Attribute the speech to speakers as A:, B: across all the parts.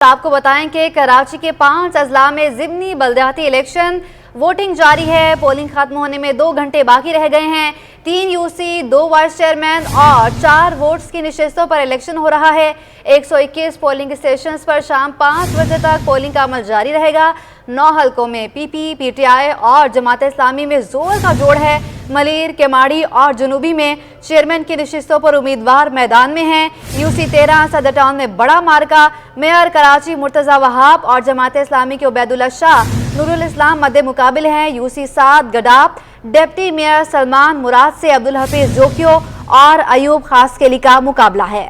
A: आपको बताएं कि कराची के 5 अजला में ज़िमनी बल्दियाती इलेक्शन वोटिंग जारी है। पोलिंग खत्म होने में 2 घंटे बाकी रह गए हैं। 3 यूसी, 2 वाइस चेयरमैन और 4 वोट्स की निशस्तों पर इलेक्शन हो रहा है। 121 पोलिंग स्टेशन पर शाम 5 बजे तक पोलिंग का अमल जारी रहेगा। 9 हलकों में पीपी, पीटीआई और जमात इस्लामी में जोर का जोड़ है। मलीर, केमाड़ी और जनूबी में चेयरमैन की निशस्तों पर उम्मीदवार मैदान में हैं। यूसी 13 सदर टाउन में बड़ा मार्का। मेयर कराची मुर्तजा वहाब और जमात इस्लामी के उबैदुल्ला शाह नूरुल इस्लाम मद्दे मुकाबिल हैं। UC 7 Gadap deputy mayor Salman Murad से अब्दुल हफीज जोकियो और अयूब खास के लिए का मुकाबला है।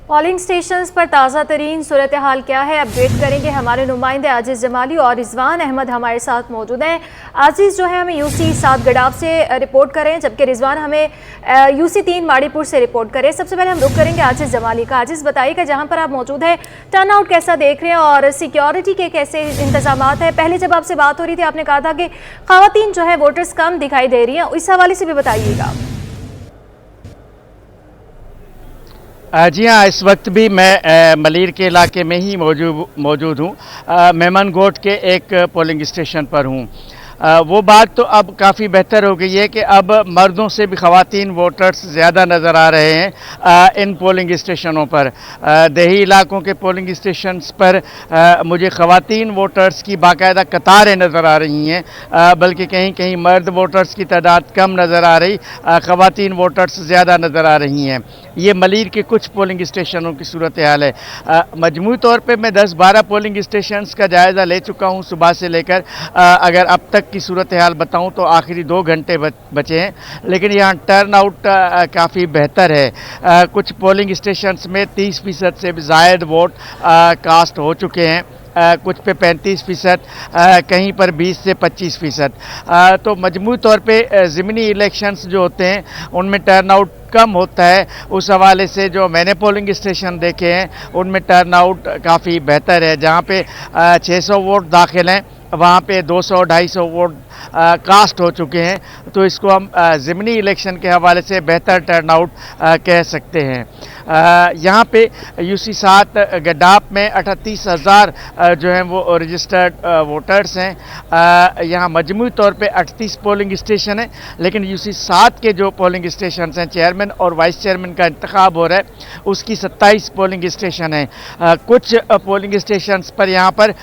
A: पोलिंग स्टेशंस पर ताज़ा तरीन सूरत हाल क्या है, अपडेट करेंगे हमारे नुमाइंदे आजिज़ जमाली और रिजवान अहमद हमारे साथ मौजूद हैं। आजिज़ जो है हमें यूसी 7 गडाफ से रिपोर्ट करें, जबकि रिजवान हमें यूसी 3 माड़ीपुर से रिपोर्ट करें। सबसे पहले हम रुक करेंगे आजिज़ जमाली का। आजिज़ बताइएगा, जहाँ पर आप मौजूद हैं टर्न आउट कैसा देख रहे हैं और सिक्योरिटी के कैसे इंतजाम हैं? पहले जब आपसे बात हो रही थी आपने कहा था कि ख़वातीन जो है वोटर्स कम दिखाई दे रही हैं, इस हवाले से भी बताइएगा।
B: जी हाँ, इस वक्त भी मैं मलीर के इलाके में ही मौजूद हूँ। मेमन गोट के एक पोलिंग स्टेशन पर हूँ। वो बात तो अब काफ़ी बेहतर हो गई है कि अब मर्दों से भी ख़वातीन वोटर्स ज़्यादा नज़र आ रहे हैं इन पोलिंग स्टेशनों पर। देही इलाकों के पोलिंग स्टेशंस पर मुझे ख़वातीन वोटर्स की बाकायदा कतारें नज़र आ रही हैं, बल्कि कहीं कहीं मर्द वोटर्स की तादाद कम नज़र आ रही, ख़वातीन वोटर्स ज़्यादा नज़र आ रही हैं। ये मलीर के कुछ पोलिंग स्टेशनों की सूरत हाल है। मजमूई तौर पे मैं 10-12 पोलिंग स्टेशंस का जायज़ा ले चुका हूँ सुबह से लेकर। अगर अब तक की सूरत हाल बताऊं तो आखिरी 2 घंटे बचे हैं, लेकिन यहाँ टर्न आउट काफ़ी बेहतर है। कुछ पोलिंग स्टेशंस में 30% से भी ज़ायद वोट कास्ट हो चुके हैं। कुछ पे 35%, कहीं पर 20 से 25%। तो मजमूई तौर पे ज़िमनी इलेक्शंस जो होते हैं उनमें टर्न आउट कम होता है। उस हवाले से जो मैंने पोलिंग स्टेशन देखे हैं उनमें टर्न आउट काफ़ी बेहतर है। जहाँ पे 600 वोट दाखिल हैं वहाँ पे 200-250 वोट कास्ट हो चुके हैं। तो इसको हम ज़िमनी इलेक्शन के हवाले से बेहतर टर्न आउट कह सकते हैं। यहाँ पे यूसी 7 गडाप में 38,000 जो हैं वो रजिस्टर्ड वोटर्स हैं। यहाँ मजमूई तौर पे 38 पोलिंग स्टेशन हैं, लेकिन यूसी 7 के जो पोलिंग स्टेशन हैं चेयरमैन और वाइस चेयरमैन का इंतखाब हो रहा है उसकी 27 पोलिंग स्टेशन हैं। कुछ पोलिंग स्टेशन पर यहाँ पर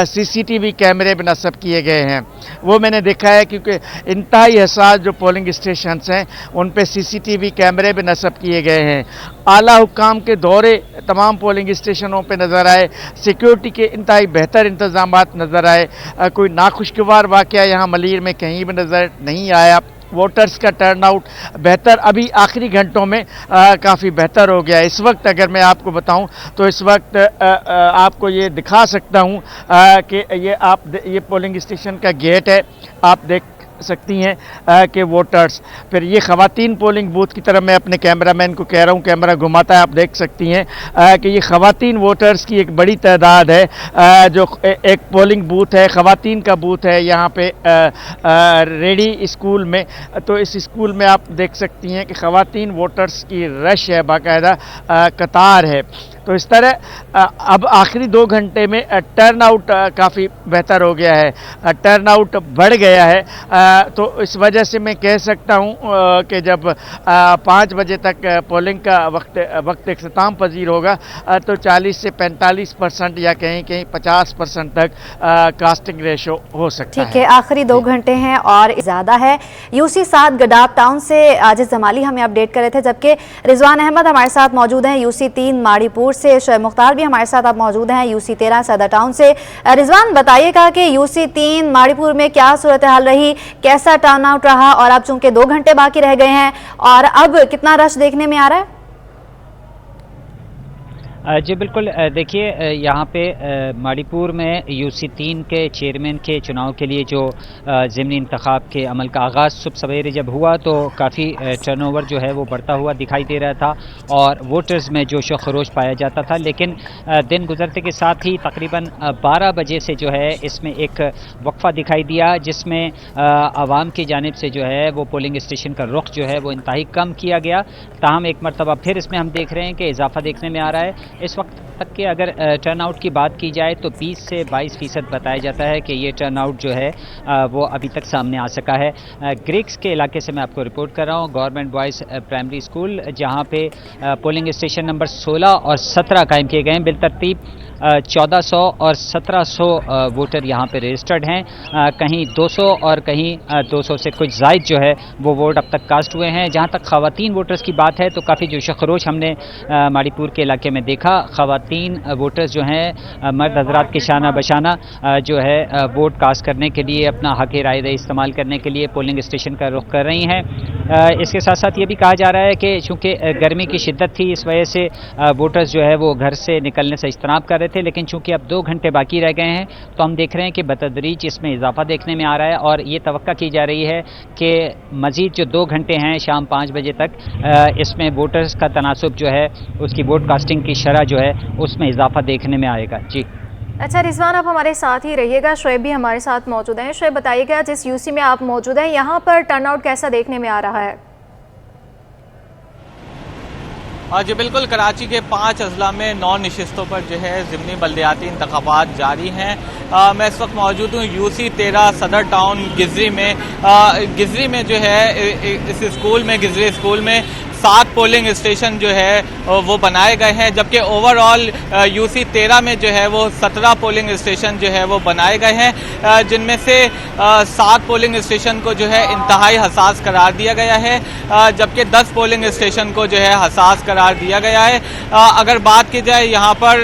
B: CCTV कैमरे भी नस्ब किए गए हैं। वो मैंने देखा है, क्योंकि इंतहाई हसास जो पोलिंग स्टेशन हैं उन पे CCTV कैमरे भी नस्ब किए गए हैं। आला हुक्काम के दौरे तमाम पोलिंग स्टेशनों पे नज़र आए। सिक्योरिटी के इंतहाई बेहतर इंतजामात नज़र आए। कोई नाखुशगवार वाक़या यहाँ मलीर में कहीं भी नज़र नहीं आया। वोटर्स का टर्न आउट बेहतर अभी आखिरी घंटों में काफ़ी बेहतर हो गया। इस वक्त अगर मैं आपको बताऊं तो इस वक्त आपको ये दिखा सकता हूं कि ये पोलिंग स्टेशन का गेट है, आप देख सकती हैं कि वोटर्स। फिर ये ख़वातीन पोलिंग बूथ की तरफ मैं अपने कैमरामैन को कह रहा हूँ, कैमरा घुमाता है, आप देख सकती हैं कि ये ख़वातीन वोटर्स की एक बड़ी तादाद है। जो एक पोलिंग बूथ है, ख़वातीन का बूथ है यहाँ पे रेडी स्कूल में। तो इस स्कूल में आप देख सकती हैं कि ख़वातीन वोटर्स की रश है, बाकायदा कतार है। तो इस तरह अब आखिरी 2 घंटे में टर्न आउट काफ़ी बेहतर हो गया है, टर्न आउट बढ़ गया है। तो इस वजह से मैं कह सकता हूँ कि जब 5 बजे तक पोलिंग का वक्त इख्तिताम पजीर होगा तो 40 से 45% या कहीं कहीं 50% तक कास्टिंग रेशो हो सकता है।
A: ठीक है, आखिरी 2 घंटे हैं और ज़्यादा है। यूसी 7 गडाप टाउन से आजिज़ जमाली हमें अपडेट कर रहे थे, जबकि रिजवान अहमद हमारे साथ मौजूद हैं। यूसी 3 माड़ीपुर से शोएब मुख्तार भी हमारे साथ आप मौजूद हैं यूसी 13 सदर टाउन से। रिजवान, बताइएगा कि यूसी 3 माड़ीपुर में क्या सूरत हाल रही, कैसा टर्न आउट रहा, और अब चूंकि 2 घंटे बाकी रह गए हैं और अब कितना रश देखने में आ रहा है?
C: जी बिल्कुल, देखिए यहाँ पे माड़ीपुर में यूसी 3 के चेयरमैन के चुनाव के लिए जो ज़िमनी इंतखाब के अमल का आगाज़ सुबह सवेरे जब हुआ तो काफ़ी टर्नओवर जो है वो बढ़ता हुआ दिखाई दे रहा था और वोटर्स में जोश व खरोश पाया जाता था। लेकिन दिन गुजरते के साथ ही तकरीबन 12 बजे से जो है इसमें एक वक्फ़ा दिखाई दिया, जिसमें आवाम की जानिब से जो है वो पोलिंग स्टेशन का रुख जो है वो इंतहाई कम किया गया। ताहम एक मरतबा फिर इसमें हम देख रहे हैं कि इजाफा देखने में आ रहा है। इस वक्त तक के अगर टर्नआउट की बात की जाए तो 20 से 22% बताया जाता है कि ये टर्नआउट जो है वो अभी तक सामने आ सका है। ग्रिग्स के इलाके से मैं आपको रिपोर्ट कर रहा हूँ, गवर्नमेंट बॉयज़ प्राइमरी स्कूल, जहाँ पे पोलिंग स्टेशन नंबर 16 और 17 कायम किए गए हैं। बिलतरतीब 1400 और 1700 वोटर यहाँ पे रजिस्टर्ड हैं। कहीं 200 और कहीं 200 से कुछ ज़ायद जो है वो वोट अब तक कास्ट हुए हैं। जहाँ तक ख़वातीन वोटर्स की बात है तो काफ़ी जोश खरोश हमने माड़ीपुर के इलाके में देखा। ख़वातीन वोटर्स जो हैं मर्द हजरात के शाना बशाना जो है वोट कास्ट करने के लिए, अपना हक राय दे इस्तेमाल करने के लिए पोलिंग स्टेशन का रुख कर रही हैं। इसके साथ साथ ये भी कहा जा रहा है कि चूँकि गर्मी की शिद्दत थी, इस वजह से वोटर्स जो है वो घर से निकलने से इज्तनाब कर रहे थे, लेकिन चूंकि अब 2 घंटे बाकी रह गए हैं तो हम देख रहे हैं कि बतदरीज इसमें इजाफा देखने में आ रहा है और ये तवक्का की जा रही है कि मज़ीद जो 2 घंटे हैं शाम 5 बजे तक, इसमें वोटर्स का तनासुब जो है, उसकी वोट कास्टिंग की शरह जो है उसमें इजाफा देखने में आएगा। जी
D: अच्छा रिजवान, आप हमारे साथ ही रहिएगा। शोएब भी हमारे साथ मौजूद हैं। शोएब बताइएगा, जिस यूसी में आप मौजूद हैं यहाँ पर टर्नआउट कैसा देखने में आ रहा है?
E: जी बिल्कुल, कराची के 5 अजला में 9 नशिस्तों पर जो है ज़िमनी बल्दियाती इंतखाबात जारी हैं। मैं इस वक्त मौजूद हूँ यूसी 13 सदर टाउन गिजरी में। गिजरी में जो है इस स्कूल में, गिजरी स्कूल में 7 पोलिंग स्टेशन जो है वो बनाए गए हैं, जबकि ओवरऑल यूसी 13 में जो है वो 17 पोलिंग स्टेशन जो है वो बनाए गए हैं, जिनमें से 7 पोलिंग स्टेशन को जो है इंतहाई हसास करार दिया गया है, जबकि 10 पोलिंग स्टेशन को जो है हसास करार दिया गया है। अगर बात की जाए यहाँ पर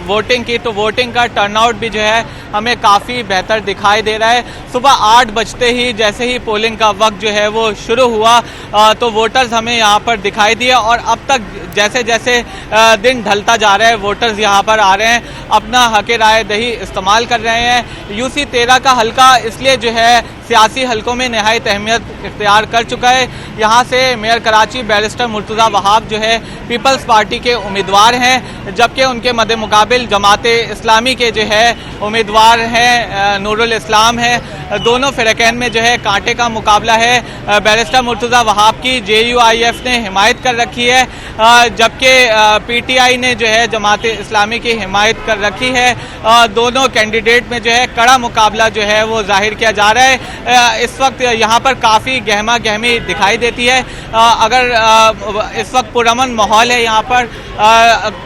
E: वोटिंग की, तो वोटिंग का टर्नआउट भी जो है हमें काफ़ी बेहतर दिखाई दे रहा है। सुबह 8 बजते ही जैसे ही पोलिंग का वक्त जो है वो शुरू हुआ तो वोटर्स हमें यहाँ पर दिखाई दिए और अब तक जैसे जैसे दिन ढलता जा रहा है वोटर्स यहाँ पर आ रहे हैं, अपना हक राय दही इस्तेमाल कर रहे हैं। यूसी 13 का हल्का इसलिए जो है सियासी हलकों में नहायत अहमियत इख्तियार कर चुका है। यहाँ से मेयर कराची बैरिस्टर मुर्तज़ा वहाब जो है पीपल्स पार्टी के उम्मीदवार हैं, जबकि उनके मद्दे मुकाबिल जमाते इस्लामी के जो है उम्मीदवार हैं नूरुल इस्लाम है। दोनों फ़िरक़ैन में जो है कांटे का मुकाबला है। बैरिस्टर मुर्तज़ा वहाब की JUIF ने हिमायत कर रखी है, जबकि PTI ने जो है जमात इस्लामी की हिमायत कर रखी है। दोनों कैंडिडेट में जो है कड़ा मुकाबला जो है वो जाहिर किया जा रहा है। इस वक्त यहाँ पर काफ़ी गहमा गहमी दिखाई देती है। अगर इस वक्त पुरअमन माहौल है यहाँ पर,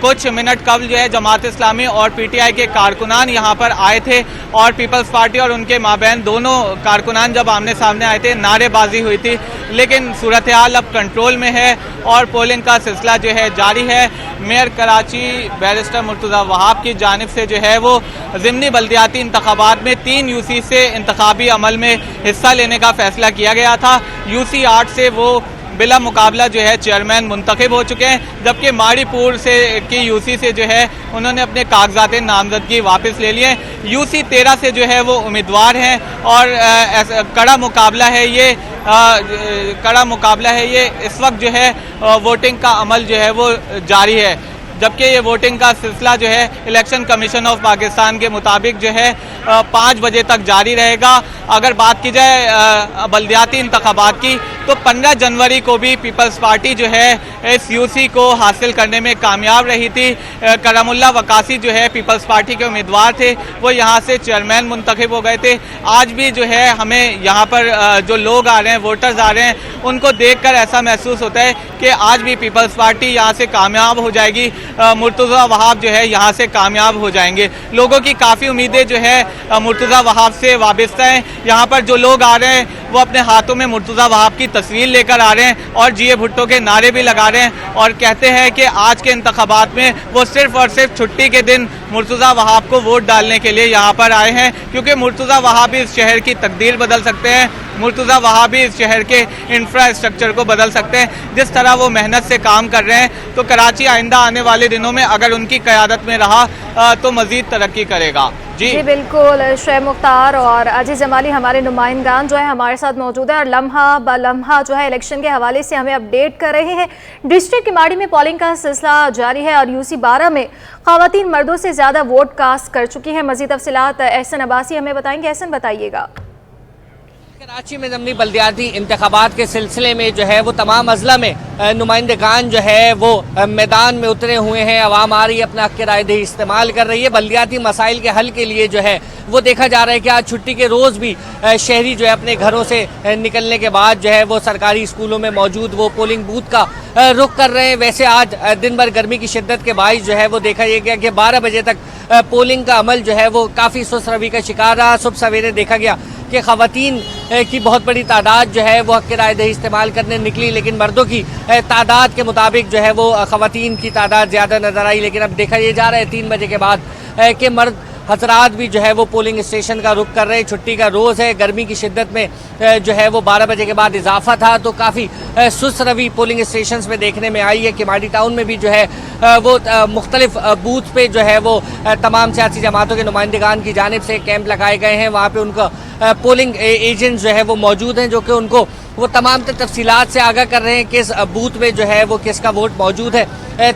E: कुछ मिनट कबल जो है जमात इस्लामी और PTI के कारकुनान यहाँ पर आए थे और पीपल्स पार्टी और उनके माबैन दोनों कारकुनान जब आमने सामने आए थे नारेबाजी हुई थी, लेकिन सूरत हाल अब कंट्रोल में है और पोलिंग का सिलसिला जो है जारी है। मेयर कराची बैरिस्टर मुर्तज़ा वहाब की जानिब से जो है वो ज़िमनी बल्दियाती इंतखाबात में 3 यूसी से इंतखाबी अमल में हिस्सा लेने का फैसला किया गया था। यूसी 8 से वो बिला मुकाबला जो है चेयरमैन मुंतखब हो चुके हैं, जबकि माड़ीपुर से की यूसी से जो है उन्होंने अपने कागजात नामजदगी वापस ले लिए। यूसी 13 से जो है वो उम्मीदवार हैं और कड़ा मुकाबला है ये इस वक्त जो है वोटिंग का अमल जो है वो जारी है, जबकि ये वोटिंग का सिलसिला जो है इलेक्शन कमीशन ऑफ पाकिस्तान के मुताबिक जो है 5 बजे तक जारी रहेगा। अगर बात की जाए बल्दियाती इंतखाबात की, तो 15 जनवरी को भी पीपल्स पार्टी जो है इस यूसी को हासिल करने में कामयाब रही थी। करमुल्ला वकासी जो है पीपल्स पार्टी के उम्मीदवार थे, वो यहाँ से चेयरमैन मुंतखब हो गए थे। आज भी जो है हमें यहाँ पर जो लोग आ रहे हैं, वोटर्स आ रहे हैं, उनको देखकर ऐसा महसूस होता है कि आज भी पीपल्स पार्टी यहाँ से कामयाब हो जाएगी, मुर्तज़ा वहाब जो है यहाँ से कामयाब हो जाएंगे। लोगों की काफ़ी उम्मीदें जो है मुर्तज़ा वहाब से वाबस्ता हैं। यहाँ पर जो लोग आ रहे हैं वो अपने हाथों में मुर्तज़ा वहाब की तस्वीर लेकर आ रहे हैं और जिए भुट्टो के नारे भी लगा रहे हैं और कहते हैं कि आज के इंतखाबात में वो सिर्फ और सिर्फ छुट्टी के दिन मुर्तज़ा वहाब को वोट डालने के लिए यहाँ पर आए हैं, क्योंकि मुर्तज़ा वहाब भी इस शहर की तकदीर बदल सकते हैं, मुर्तज़ा वहाब भी इस शहर के इंफ्रास्ट्रक्चर को बदल सकते हैं। जिस तरह वो मेहनत से काम कर रहे हैं, तो कराची आइंदा आने वाले दिनों में अगर उनकी क़यादत में रहा तो मज़ीद तरक्की करेगा। जी
D: बिल्कुल, शोएब मुख्तार और अजीज जमाली हमारे नुमाइंदान जो है हमारे साथ मौजूद है और लम्हा ब लम्हा जो है इलेक्शन के हवाले से हमें अपडेट कर रहे हैं। डिस्ट्रिक्ट किमाड़ी में पोलिंग का सिलसिला जारी है और यूसी 12 में ख़वातीन मर्दों से ज़्यादा वोट कास्ट कर चुकी हैं। मज़ीद तफसीलात एहसन अब्बासी हमें बताएंगे। एहसन, बताइएगा।
F: कराची में ज़मीनी बल्दियाती इंतखाबात के सिलसिले में जो है वो तमाम अजला में नुमाइंदगान जो है वो मैदान में उतरे हुए हैं। अवाम आ रही है, अपना हक़ राय दही इस्तेमाल कर रही है। बल्दियाती मसाइल के हल के लिए जो है वो देखा जा रहा है कि आज छुट्टी के रोज़ भी शहरी जो है अपने घरों से निकलने के बाद जो है वो सरकारी स्कूलों में मौजूद वो पोलिंग बूथ का रुख कर रहे हैं। वैसे आज दिन भर गर्मी की शिद्दत के बायस जो है वो देखा यह गया कि 12 बजे तक पोलिंग का अमल जो है वो काफ़ी सुस्त रवि का शिकार रहा। सुबह सवेरे देखा गया कि ख़वातीन की बहुत बड़ी तादाद जो है वो हक़ राय दही इस्तेमाल करने निकली, लेकिन मर्दों की तादाद के मुताबिक जो है वो ख़वातीन की तादाद ज़्यादा नज़र आई। लेकिन अब देखा यह जा रहा है 3 बजे के बाद कि मर्द हजरात भी जो है वो पोलिंग स्टेशन का रुख कर रहे हैं। छुट्टी का रोज़ है, गर्मी की शिद्दत में जो है वो 12 बजे के बाद इजाफा था, तो काफ़ी सुस्त रवि पोलिंग स्टेशन में देखने में आई है। किमाड़ी टाउन में भी जो है वो मुख्तलिफ बूथ पे जो है वो तमाम सियासी जमातों के नुमाइंदगान की जानिब से कैंप लगाए गए हैं। वहाँ पर उनका पोलिंग एजेंट जो है वो मौजूद हैं, जो कि उनको वो तमाम तफसीलात से आगाह कर रहे हैं किस बूथ में जो है वो किसका वोट मौजूद है।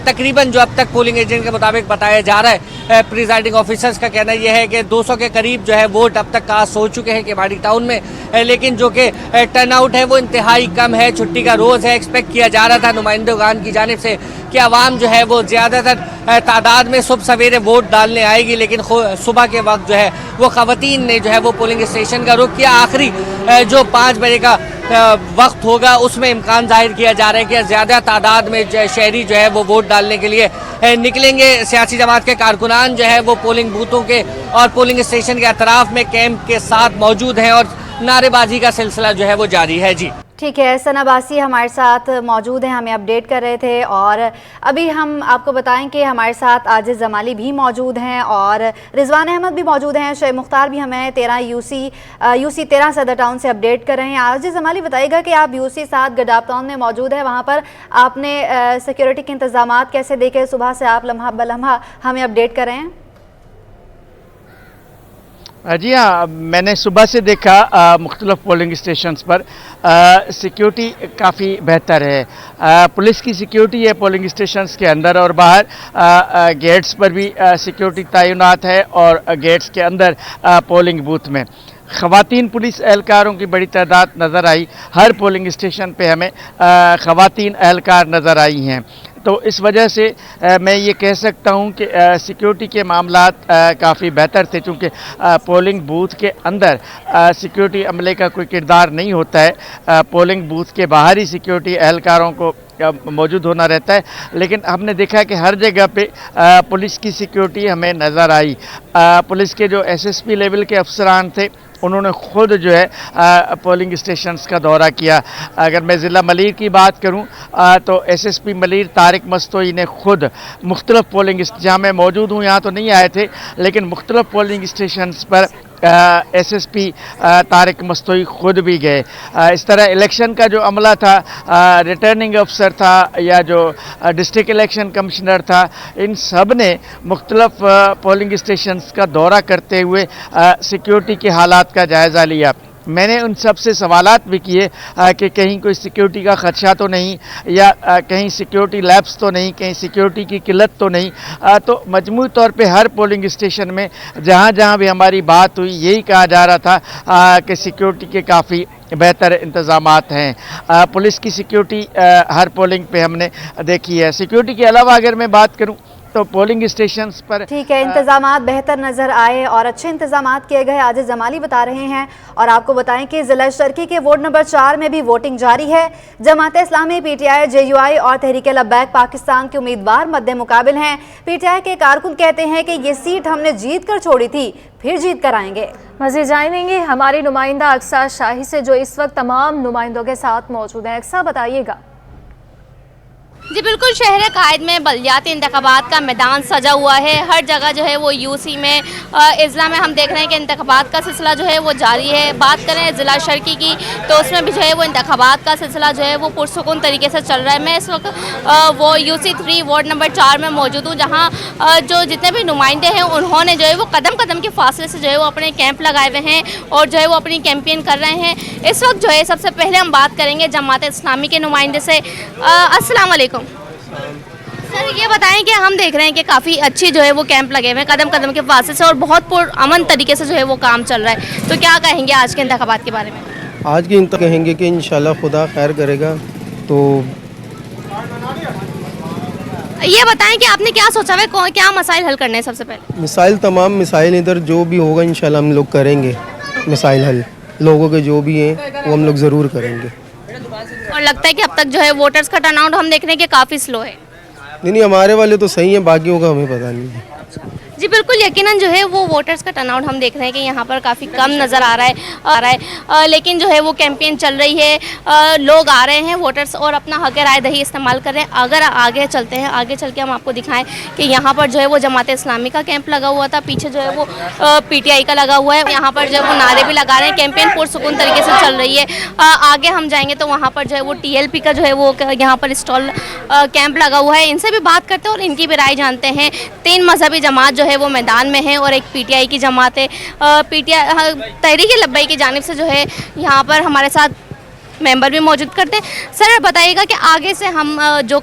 F: तकरीबन जो अब तक पोलिंग एजेंट के मुताबिक बताया जा रहा है, प्रिजाइडिंग ऑफिसर्स का कहना यह है कि 200 के करीब जो है वोट अब तक कास्ट हो चुके हैं किमाड़ी टाउन में, लेकिन जो कि टर्नआउट है वो इंतहाई कम है। छुट्टी का रोज़ है, एक्सपेक्ट किया जा रहा था नुमाइंदगान की जानिब से कि आवाम जो है वो ज़्यादातर तादाद में सुबह सवेरे वोट डालने आएगी, लेकिन सुबह के वक्त जो है वो ख़वातीन ने जो है वो पोलिंग स्टेशन का रुख किया। आखिरी जो 5 बजे का वक्त होगा उसमें इम्कान जाहिर किया जा रहा है कि ज़्यादा तादाद में शहरी जो है वो वोट डालने के लिए निकलेंगे। सियासी जमात के कारकुनान जो है वो पोलिंग बूथों के और पोलिंग स्टेशन के अतराफ में कैंप के साथ मौजूद हैं और नारेबाजी का सिलसिला जो है वो जारी है। जी
A: ठीक है, सना बासी हमारे साथ मौजूद हैं, हमें अपडेट कर रहे थे। और अभी हम आपको बताएं कि हमारे साथ आजिज़ जमाली भी मौजूद हैं और रिजवान अहमद भी मौजूद हैं। शोएब मुख्तार भी हमें 13 यूसी 13 सदर टाउन से अपडेट कर रहे हैं। आजिज़ जमाली, बताइएगा कि आप यूसी 7 गडाप टाउन में मौजूद है, वहाँ पर आपने सिक्योरिटी के इंतजाम कैसे देखे? सुबह से आप लम्हा बलम्हा हमें अपडेट कर रहे हैं।
B: जी हाँ, मैंने सुबह से देखा मुख्तलिफ पोलिंग स्टेशंस पर सिक्योरिटी काफ़ी बेहतर है। पुलिस की सिक्योरिटी है पोलिंग स्टेशंस के अंदर और बाहर। गेट्स पर भी सिक्योरिटी तैनात है और गेट्स के अंदर पोलिंग बूथ में ख़वातीन पुलिस एहलकारों की बड़ी तादाद नज़र आई। हर पोलिंग स्टेशन पे हमें ख़वातीन एहलकार नज़र आई हैं, तो इस वजह से मैं ये कह सकता हूँ कि सिक्योरिटी के मामलात काफ़ी बेहतर थे, चूँकि पोलिंग बूथ के अंदर सिक्योरिटी अमले का कोई किरदार नहीं होता है। पोलिंग बूथ के बाहर ही सिक्योरिटी एहलकारों को मौजूद होना रहता है, लेकिन हमने देखा कि हर जगह पे पुलिस की सिक्योरिटी हमें नज़र आई। पुलिस के जो एसएसपी लेवल के अफसरान थे उन्होंने ख़ुद जो है पोलिंग स्टेशंस का दौरा किया। अगर मैं ज़िला मलीर की बात करूं तो एसएसपी मलीर तारिक मस्तोई ने ख़ुद मुख्तलिफ पोलिंग जहाँ मैं मौजूद हूँ, यहाँ तो नहीं आए थे, लेकिन मुख्तलिफ पोलिंग स्टेशंस पर एसएसपी तारिक मस्तोई ख़ुद भी गए। इस तरह इलेक्शन का जो अमला था, रिटर्निंग अफसर था या जो डिस्ट्रिक्ट इलेक्शन कमिश्नर था, इन सब ने मुख्तलिफ पोलिंग स्टेशंस का दौरा करते हुए सिक्योरिटी के हालात का जायज़ा लिया। मैंने उन सब से सवालात भी किए कि कहीं कोई सिक्योरिटी का ख़दशा तो नहीं, या कहीं सिक्योरिटी लैब्स तो नहीं, कहीं सिक्योरिटी की किल्लत तो नहीं। तो मजमूई तौर पे हर पोलिंग स्टेशन में जहाँ जहाँ भी हमारी बात हुई यही कहा जा रहा था कि सिक्योरिटी के काफ़ी बेहतर इंतज़ामात हैं। पुलिस की सिक्योरिटी हर पोलिंग पे हमने देखी है। सिक्योरिटी के अलावा अगर मैं बात करूँ तो पोलिंग स्टेशंस पर
A: ठीक है, इंतजामात बेहतर नज़र आए और अच्छे इंतजामात किए गए, आजिज़ जमाली बता रहे हैं। और आपको बताएं कि ज़िला शर्की के वार्ड नंबर 4 में भी वोटिंग जारी है। जमात इस्लामी, पीटीआई, जेयूआई और तहरीक लब्बैक पाकिस्तान के उम्मीदवार मद्दे मुकाबिल हैं। पीटीआई के कारकुन कहते हैं कि ये सीट हमने जीत कर छोड़ी थी, फिर जीत कर आएंगे।
D: मज़ीद जानेंगे हमारी नुमाइंदा अक्सा शाही से, जो इस वक्त तमाम नुमाइंदों के साथ मौजूद है। अक्सा, बताइएगा।
G: जी बिल्कुल, शहर कायद में बल्दियाती इंतखाबात का मैदान सजा हुआ है। हर जगह जो है वो यूसी में, इज़ला में हम देख रहे हैं कि इंतखाबात का सिलसिला जो है वो जारी है। बात करें ज़िला शर्की की तो उसमें भी जो है वो इंतखाबात का सिलसिला जो है वो पुरसुकून तरीके से चल रहा है। मैं इस वक्त वो यूसी 3 वार्ड नंबर 4 में मौजूद हूँ, जहाँ जो जितने भी नुमाइंदे हैं उन्होंने जो है वो कदम कदम के फासले से जो है वो अपने कैंप लगाए हुए हैं और जो है वो अपनी कैंपेन कर रहे हैं। इस वक्त जो है सबसे पहले हम बात करेंगे जमात इस्लामी के नुमाइंदे से। अस्सलाम वालेकुम सर, ये बताएं कि हम देख रहे हैं कि काफ़ी अच्छी जो है वो कैंप लगे हुए हैं कदम कदम के फासले से और बहुत पुरअमन तरीके से जो है वो काम चल रहा है, तो क्या कहेंगे आज के इंतखाबात के बारे में?
H: आज के इंतज़ार कहेंगे कि इंशाल्लाह खुदा खैर करेगा। तो
G: ये बताएं कि आपने क्या सोचा है, क्या मसाइल हल करने हैं सबसे पहले?
H: तमाम मिसाइल इधर जो भी होगा इंशाल्लाह हम लोग करेंगे। मिसाइल हल लोगों के जो भी हैं वो हम लोग ज़रूर करेंगे।
G: और लगता है कि अब तक जो है वोटर्स का टर्नआउट हम देख रहे हैं कि काफ़ी स्लो है।
H: नहीं, हमारे वाले तो सही हैं, बाकियों का हमें पता नहीं है।
G: जी बिल्कुल, यकीनन जो है वो वोटर्स का टर्नआउट हम देख रहे हैं कि यहाँ पर काफ़ी कम नज़र आ रहा है, लेकिन जो है वो कैंपेन चल रही है, लोग आ रहे हैं वोटर्स और अपना हक राय दही इस्तेमाल कर रहे हैं। अगर आगे चलते हैं, आगे चल के हम आपको दिखाएं कि यहाँ पर जो है वो जमात इस्लामी का कैंप लगा हुआ था, पीछे जो है वो PTI का लगा हुआ है, यहाँ पर जो है वो नारे भी लगा रहे हैं, कैंपेन पुरसुकून तरीके से चल रही है। आगे हम जाएंगे तो वहाँ पर जो है वो TLP का जो है वो यहाँ पर स्टॉल कैंप लगा हुआ है। इनसे भी बात करते हैं और इनकी भी राय जानते हैं। 3 मजहबी जमात जो है वो मैदान में है और एक PTI की जमात है। PTI तहरीक-ए-लब्बैक की जानिब से जो है यहाँ पर हमारे साथ मेंबर भी मौजूद करते हैं। सर बताइएगा कि आगे से हम जो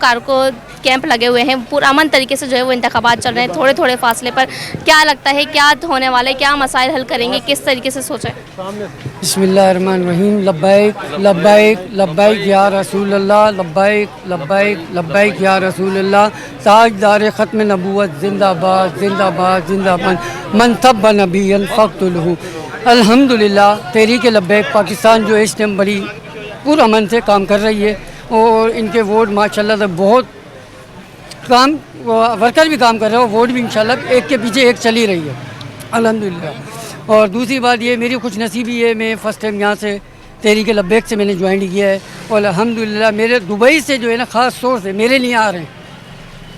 G: कैंप लगे हुए हैं पुरअमन तरीके से जो है वो इंतखाबात चल रहे हैं, थोड़े थोड़े फासले पर, क्या लगता है क्या होने वाला है, क्या मसाइल हल करेंगे, किस तरीके से सोचें?
I: बिस्मिल्लाहिर्रहमानिर्रहीम। लब्बैक लब्बैक लब्बैक या रसूल अल्लाह, लब्बैक लब्बैक लब्बैक या रसूल अल्लाह। ताजदार ख़त्म नबूवत जिंदाबाद जिंदाबाद जिंदाबाद। मन तब्बा नबिय्यन फ़क़्तुलहू। अल्हम्दुलिल्लाह तहरीक-ए-लब्बैक पाकिस्तान जो है इस टाइम बड़ी पुरअमन से काम कर रही है और इनके वोट माशाल्लाह से बहुत काम, वर्कर भी काम कर रहे हो, वोट भी इंशाल्लाह एक के पीछे एक चली रही है अल्हम्दुलिल्लाह। और दूसरी बात ये मेरी खुश नसीबी है, मैं फ़र्स्ट टाइम यहाँ से तहरीक-ए-लब्बैक से मैंने ज्वाइन किया है और अल्हम्दुलिल्लाह मेरे दुबई से जो है ना ख़ास तौर से मेरे लिए आ रहे हैं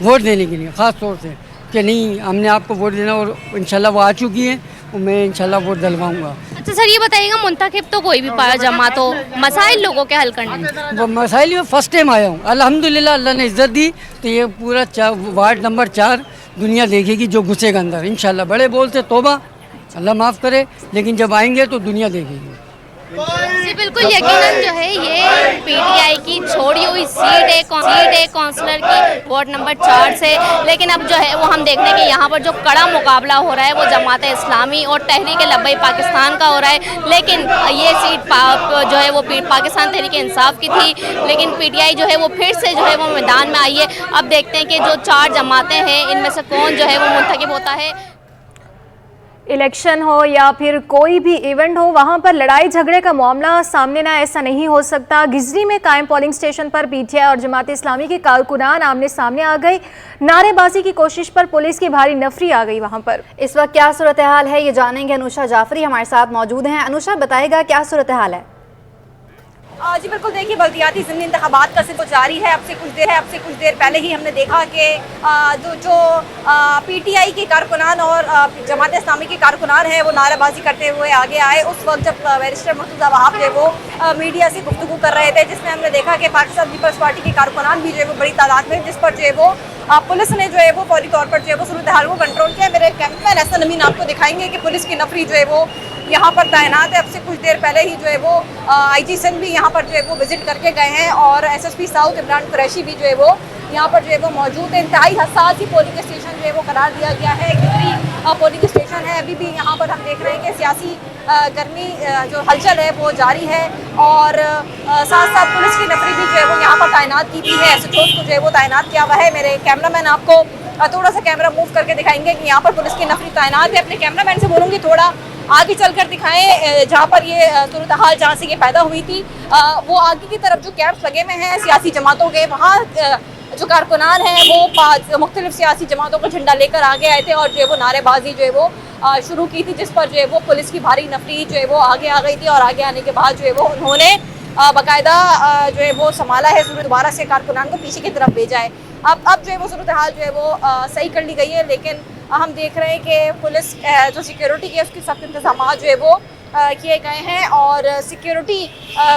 I: वोट देने के लिए, ख़ास तौर से कि नहीं हमने आपको वोट देना, और इंशाल्लाह वो आ चुकी हैं और मैं इंशाल्लाह वोट दिलवाऊँगा।
G: अच्छा सर ये बताइएगा, मुंतखब तो कोई भी जमात हो, मसाइल लोगों के हल करने?
I: वो मसाइल में फ़र्स्ट टाइम आया हूँ अल्हम्दुलिल्लाह, अल्लाह ने इज़्ज़त दी तो ये पूरा वार्ड नंबर 4 दुनिया देखेगी जो घुसेगा अंदर इंशाल्लाह। बड़े बोल से तौबा, अल्लाह माफ़ करे, लेकिन जब आएंगे तो दुनिया देखेगी।
G: जी बिल्कुल, यकीनन जो है ये PTI की छोड़ी हुई सीट है काउंसलर की वार्ड नंबर 4 से, लेकिन अब जो है वो हम देख रहे हैं कि यहाँ पर जो कड़ा मुकाबला हो रहा है वो जमात इस्लामी और तहरीक-ए-लब्बैक पाकिस्तान का हो रहा है। लेकिन ये सीट जो है वो पाकिस्तान तहरीक-ए-इंसाफ की थी, लेकिन PTI जो है वो फिर से जो है वो मैदान में आई है। अब देखते हैं कि जो 4 जमातें हैं इनमें से कौन जो है वो मुंतखब होता है।
D: इलेक्शन हो या फिर कोई भी इवेंट हो, वहां पर लड़ाई झगड़े का मामला सामने ना, ऐसा नहीं हो सकता। गिजरी में कायम पोलिंग स्टेशन पर PTI और जमात इस्लामी के कारकुनान आमने सामने आ गए। नारेबाजी की कोशिश पर पुलिस की भारी नफरी आ गई वहां पर।
A: इस वक्त क्या सूरत हाल है ये जानेंगे, अनुषा जाफरी हमारे साथ मौजूद हैं। अनुषा बताएगा क्या सूरत हाल है?
J: जी बिल्कुल, देखिए बल्दियाती ज़िमनी इंतखाबात का सिलसिला जारी है। अब से कुछ देर पहले ही हमने देखा कि जो PTI के कारकुनान और जमात इस्लामी के कारकुनान हैं वो नाराबाजी करते हुए आगे आए। उस वक्त जब बैरिस्टर मर्तुज़ा वहाब जो है वो मीडिया से गुफ्तगू कर रहे थे, जिसमें हमने देखा कि पाकिस्तान पीपल्स पार्टी के कारकुनान भी जो है वो बड़ी तादाद में, जिस पर जो है वो पुलिस ने जो है वो फौरी तौर पर जो है वो सूरत हाल को कंट्रोल किया। मेरे कैमरामैन एहसन अमीन आपको दिखाएंगे कि पुलिस की नफरी जो है वो यहाँ पर तैनात है। अब से कुछ देर पहले ही जो है वो IG सिंध भी यहाँ पर जो है वो विजिट करके गए हैं और SSP साउथ इमरान कुरैशी भी जो है वो यहाँ पर जो है वो मौजूद है। इंतहाई हसास ही पोलिंग स्टेशन जो है वो करार दिया गया है। गिजरी पोलिंग स्टेशन है। अभी भी यहाँ पर हम देख रहे हैं कि सियासी गर्मी जो हलचल है वो जारी है और साथ साथ पुलिस की नफरी भी जो है वो यहाँ पर तैनात की हुई है। SHOs को जो है वो तैनात किया हुआ है। मेरे कैमरामैन आपको थोड़ा सा कैमरा मूव करके दिखाएंगे कि यहाँ पर पुलिस की नफरी तैनात है। अपने कैमरामैन से बोलूँगी थोड़ा आगे चलकर दिखाएं, जहाँ पर ये सूरत हाल जहाँ से ये पैदा हुई थी वो आगे की तरफ जो कैंप्स लगे हुए हैं सियासी जमातों के, वहाँ जो कारकुनान हैं वो मुख्तलिफ सियासी जमातों का झंडा लेकर आगे आए थे और जो है वो नारेबाजी जो है वो शुरू की थी, जिस पर जो है वो पुलिस की भारी नफरी जो है वो आगे आ गई थी और आगे आने के बाद जो है वो उन्होंने बाकायदा जो है वो संभाला है, दोबारा से कारकुनान को पीछे की तरफ भेजा है। अब जो है वो सूरत हाल जो है वो सही कर ली गई है, लेकिन हम देख रहे हैं कि पुलिस जो सिक्योरिटी की उसकी सख्त इंतजाम जो है वो किए गए हैं और सिक्योरिटी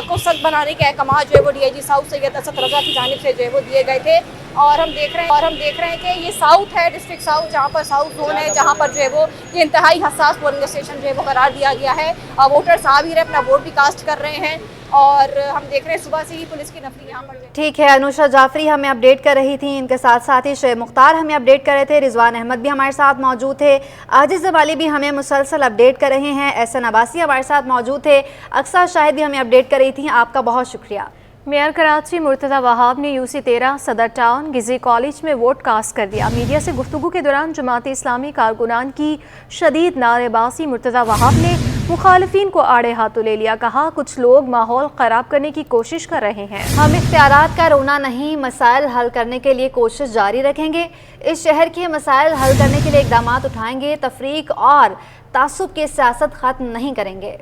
J: को सख्त बनाने के अहकाम जो है वो DIG साउथ सैयद असद रज़ा की जानिब से जो है वो दिए गए थे। और हम देख रहे हैं कि ये साउथ है, डिस्ट्रिक्ट साउथ, जहाँ पर साउथ जोन है, जहाँ पर जो है वो ये इंतहाई हसास पोलिंग स्टेशन जो है वो करार दिया गया है। वोटर्स आ भी रहे, अपना वोट भी कास्ट कर रहे हैं और हम देख रहे हैं सुबह से ही पुलिस की नफरी यहाँ पर।
A: ठीक है, अनुषा जाफरी हमें अपडेट कर रही थी, इनके साथ साथ ही शेख मुख्तार हमें अपडेट कर रहे थे, रिजवान अहमद भी हमारे साथ मौजूद थे, आजिज जमाली भी हमें मुसलसल अपडेट कर रहे हैं, एहसन अब्बासी हमारे साथ मौजूद थे, अक्सर शाहिद भी हमें अपडेट कर रही थी। आपका बहुत शुक्रिया।
D: मेयर कराची मुर्तज़ा वहाब ने यूसी 13 सदर टाउन गिजरी कॉलेज में वोट कास्ट कर दिया। मीडिया से गुफ्तगू के दौरान जमात इस्लामी कारकुनान की शदीद नारेबाजी मुर्तज़ा वहाब ने मुखालिफिन को आड़े हाथों ले लिया। कहा कुछ लोग माहौल ख़राब करने की कोशिश कर रहे हैं।
A: हम इख्तियारात का रोना नहीं, मसाइल हल करने के लिए कोशिश जारी रखेंगे। इस शहर के मसाइल हल करने के लिए इक़दाम उठाएंगे। तफरीक और तासुब की सियासत ख़त्म नहीं करेंगे।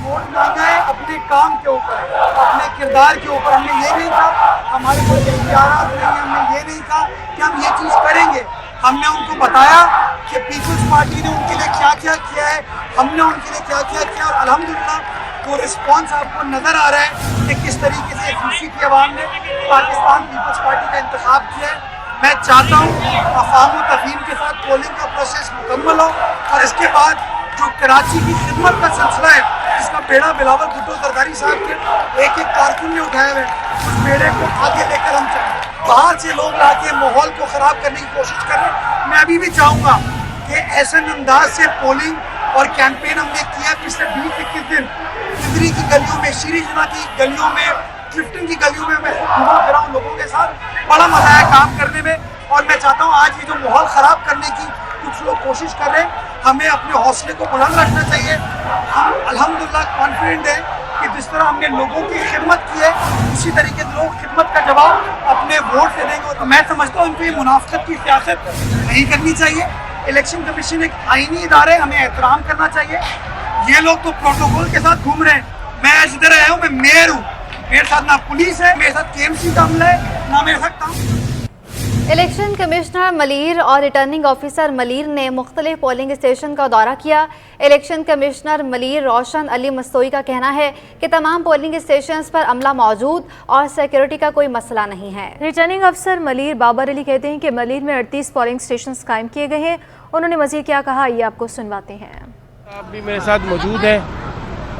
K: वोट मांगा है अपने काम के ऊपर, अपने किरदार के ऊपर। हमने ये नहीं कहा हमारे कोई इख्तियारात नहीं, हमने ये नहीं कहा कि हम ये चीज़ करेंगे। हमने उनको बताया कि पीपल्स पार्टी ने उनके लिए क्या क्या किया है, हमने उनके लिए क्या क्या किया, और अल्हम्दुलिल्लाह वो रिस्पॉन्स आपको नज़र आ रहा है कि किस तरीके से खुशी की आवाम ने पाकिस्तान पीपल्स पार्टी का इंतखाब किया है। मैं चाहता हूँ अफ़ाम व तफ़हीम के साथ पोलिंग का प्रोसेस मुकम्मल हो और इसके बाद जो कराची की खिदमत का सिलसिला है, जिसका बेड़ा बिलावल भुट्टो जरदारी साहब के एक एक कारकुन ने उठाया हुआ है, उस बेड़े को आगे लेकर हम चलें। बाहर से लोग लाके माहौल को ख़राब करने की कोशिश कर रहे हैं। मैं अभी भी चाहूँगा कि ऐसे अंदाज से पोलिंग और कैंपेन हमने किया पिछले 20-21 दिन गिदरी की गलियों में, शीरी जना की गलियों में, क्लिफ्टन की गलियों में मैं घुमा फिरा हूँ लोगों के साथ। बड़ा मजा आया काम करने में और मैं चाहता हूँ आज ये जो माहौल ख़राब करने की कुछ लोग कोशिश कर रहे हैं, हमें अपने हौसले को बुलंद रखना चाहिए। हम अल्हम्दुलिल्लाह कॉन्फिडेंट हैं कि जिस तरह हमने लोगों की खिदमत की है, उसी तरीके से लोग खिदमत का जवाब अपने वोट से देंगे। तो मैं समझता हूँ इनको ये मुनाफिकत की सियासत नहीं करनी चाहिए। इलेक्शन कमीशन एक आईनी इदारा है, हमें एहतराम करना चाहिए। ये लोग तो प्रोटोकॉल के साथ घूम रहे हैं। मैं आज इधर आया हूँ, मैं मेयर हूँ, मेरे साथ ना पुलिस है, मेरे साथ KMC का अमला है, ना मेरे साथ काम।
A: इलेक्शन कमिश्नर मलीर और रिटर्निंग ऑफिसर मलीर ने मुख्तलिफ पोलिंग स्टेशन का दौरा किया। इलेक्शन कमिश्नर मलीर रोशन अली मस्तोई का कहना है कि तमाम पोलिंग स्टेशन पर अमला मौजूद और सिक्योरिटी का कोई मसला नहीं है।
D: रिटर्निंग अफसर मलीर बाबर अली कहते हैं कि मलीर में 38 पोलिंग स्टेशन कायम किए गए हैं। उन्होंने मजीद क्या कहा, ये आपको सुनवाते हैं।
L: आप भी मेरे साथ मौजूद हैं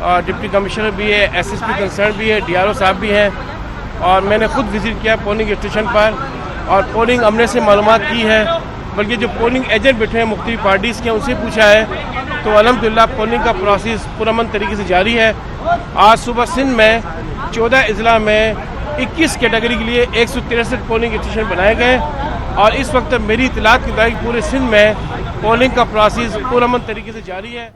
L: और डिप्टी कमिश्नर भी है, SSP कंसर्न भी है, DRO साहब भी हैं और मैंने खुद विज़िट किया पोलिंग स्टेशन पर और पोलिंग हमने से मालूमात की है, बल्कि जो पोलिंग एजेंट बैठे हैं मुख्तलिफ पार्टीज़ के उनसे पूछा है तो अल्हम्दुलिल्लाह पोलिंग का प्रोसेस पुरअमन तरीके से जारी है। आज सुबह सिंध में 14 अजला में 21 कैटेगरी के लिए 163 पोलिंग स्टेशन बनाए गए और इस वक्त मेरी इतलात के मुताबिक पूरे सिंध में पोलिंग का प्रोसेस पुरअमन तरीके से जारी है।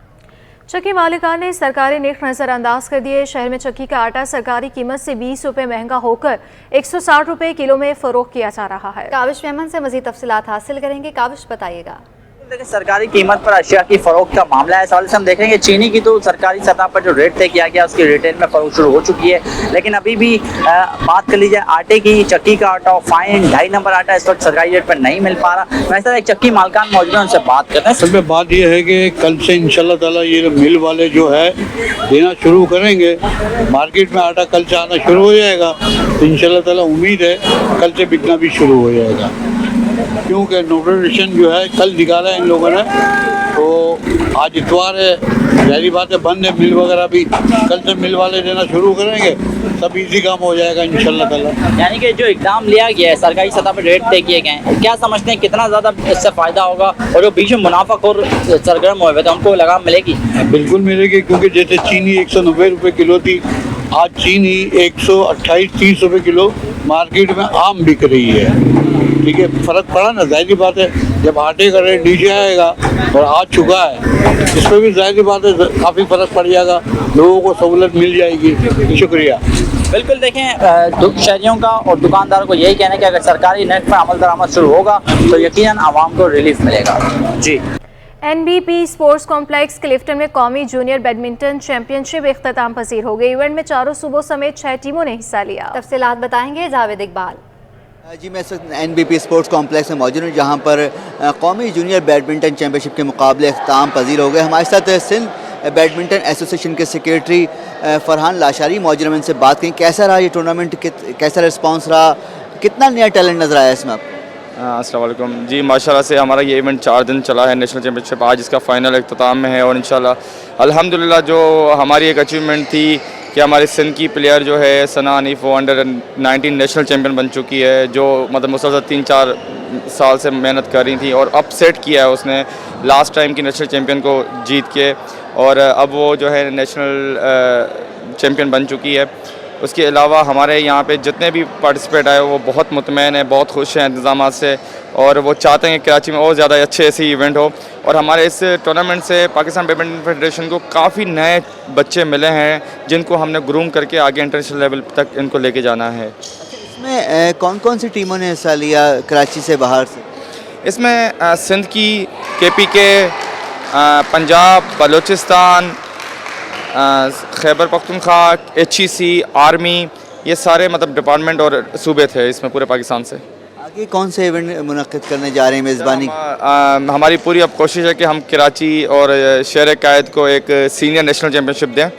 D: चक्की मालिकान ने सरकारी निर्ख नज़रअंदाज कर दिए। शहर में चक्की का आटा सरकारी कीमत से 20 रुपये महंगा होकर 160 रुपये किलो में फ़रोख्त किया जा रहा है।
A: काविश मेमन से मज़ीद तफसीलात हासिल करेंगे। काविश बताइएगा।
M: देखिए सरकारी कीमत पर अशिया की फरोख्त का मामला है। इस हवाले से हम देखेंगे चीनी की तो सरकारी सतह पर जो रेट तय किया गया उसकी रिटेल में फरोख्त शुरू हो चुकी है, लेकिन अभी भी बात कर ली जाए आटे की, चक्की का आटा फाइन 2.5 नंबर आटा इस वक्त सरकारी रेट पर नहीं मिल पा रहा। वैसे एक चक्की मालकान मौजूद है, उनसे बात करते हैं।
N: असल में बात यह है कि कल से इंशाल्लाह ताला ये मिल वाले जो है देना शुरू करेंगे। मार्केट में आटा कल से आना शुरू हो जाएगा तो इंशाल्लाह ताला उम्मीद है कल से बिकना भी शुरू हो जाएगा, क्योंकि नोटिफिकेशन जो है कल निकाला है इन लोगों ने। तो आज इतवार है, जाहिर बात है बंद है, मिल वगैरह भी कल से मिल वाले देना शुरू करेंगे, सब इजी काम हो जाएगा इंशाल्लाह ताला।
M: यानी कि जो इक़दाम लिया गया है सरकारी सतह पर रेट तय किए गए हैं, क्या समझते हैं कितना ज़्यादा इससे फ़ायदा होगा और जो बीच में मुनाफाखोर सरगर्म हुए थे उनको लगाम मिलेगी?
N: बिल्कुल मिलेगी, क्योंकि जैसे चीनी 190 रुपये किलो थी, आज चीनी 128-30 रुपये किलो मार्केट में आम बिक रही है। ठीक है, फ़र्क पड़ा ना, जाहिर बात है जब आटे का रेट नीचे आएगा और आ चुका है इस पर भी जाहिर बात है काफ़ी फ़र्क पड़ जाएगा, लोगों को सहूलत मिल जाएगी। शुक्रिया।
M: बिल्कुल देखें शहरियों का और दुकानदारों को यही कहना है कि अगर सरकारी नेट पर अमल दरामद शुरू होगा तो यकीनन आवाम को रिलीफ मिलेगा। जी।
D: NBP स्पोर्ट्स कॉम्प्लेक्स क्लिफ्टन में कौमी जूनियर बैडमिंटन चैंपियनशिप इख्तिताम पसीर हो गई। इवेंट में 4 सूबों समेत 6 टीमों ने हिस्सा लिया।
A: तफसीलात बताएंगे जावेद इकबाल।
O: जी मैं NBP स्पोर्ट्स कॉम्प्लेक्स में मौजूद हूँ, जहाँ पर कौमी जूनियर बैडमिंटन चैंपियनशिप के मुकाबले इख्तिताम पसीर हो गए। हमारे साथ सिंध बैडमिंटन एसोसिएशन के सेक्रेटरी फरहान लाशारी मौजूद हैं, इनसे बात करें कैसा रहा ये टूर्नामेंट, कैसा रिस्पॉन्स रहा, कितना नया टैलेंट नजर आया इसमें आपको?
P: अस्सलाम वालेकुम जी। माशाल्लाह से हमारा ये इवेंट 4 दिन चला है, नेशनल चैम्पियनशिप आज इसका फ़ाइनल इख्तिताम में है और इंशाल्लाह अल्हम्दुलिल्लाह जो हमारी एक अचीवमेंट थी कि हमारे सिंध की प्लेयर जो है सना हनीफ वो अंडर-19 नेशनल चैम्पियन बन चुकी है, जो मतलब मुसलसल 3-4 साल से मेहनत कर रही थी और अपसेट किया है उसने लास्ट टाइम की नेशनल चैम्पियन को जीत के, और अब वो जो है नेशनल चैम्पियन बन चुकी है। उसके अलावा हमारे यहाँ पे जितने भी पार्टिसिपेट आए वो बहुत मुतमैन हैं, बहुत खुश हैं इंतज़ामात से, और वो चाहते हैं कि कराची में और ज़्यादा अच्छे ऐसे इवेंट हो। और हमारे इस टूर्नामेंट से पाकिस्तान बैडमिंटन फेडरेशन को काफ़ी नए बच्चे मिले हैं जिनको हमने ग्रूम करके आगे इंटरनेशनल लेवल तक इनको लेके जाना है।
O: इसमें कौन कौन सी टीमों ने हिस्सा लिया कराची से बाहर से?
P: इसमें सिंध की, KPK, Punjab, Balochistan, Khyber Pakhtunkhwa, HEC, army, ये सारे मतलब डिपार्टमेंट और सूबे थे इसमें पूरे पाकिस्तान से।
O: आगे कौन से इवेंट मुनक़्क़िद करने जा रहे हैं मेज़बानी?
P: हमारी पूरी अब कोशिश है कि हम कराची और शहर कायद को एक सीनियर नेशनल चैम्पियनशिप दें,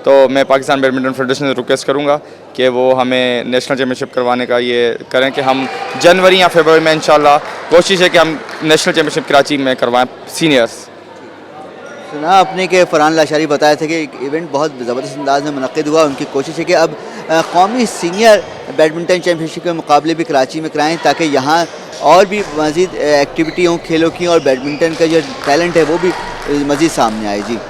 P: तो मैं पाकिस्तान बैडमिंटन फेडरेशन से रिक्वेस्ट करूँगा कि वो हमें नेशनल चैम्पियनशिप करवाने का ये करें कि हम जनवरी या फरवरी में इंशाल्लाह कोशिश है कि हम नेशनल चैम्पियनशिप कराची में करवाएँ सीनियर्स।
O: सुना आपने कि फरहान लाशारी बताया था कि इवेंट बहुत ज़बरदस्त अंदाज में मुनक़्क़िद हुआ। उनकी कोशिश है कि अब कौमी सीनियर बैडमिंटन चैम्पियनशिप के मुकाबले भी कराची में कराएं ताकि यहाँ और भी मज़ीद एक्टिविटी हों खेलों की और बैडमिंटन का जो टैलेंट है वो भी मज़ीद सामने आए। जी।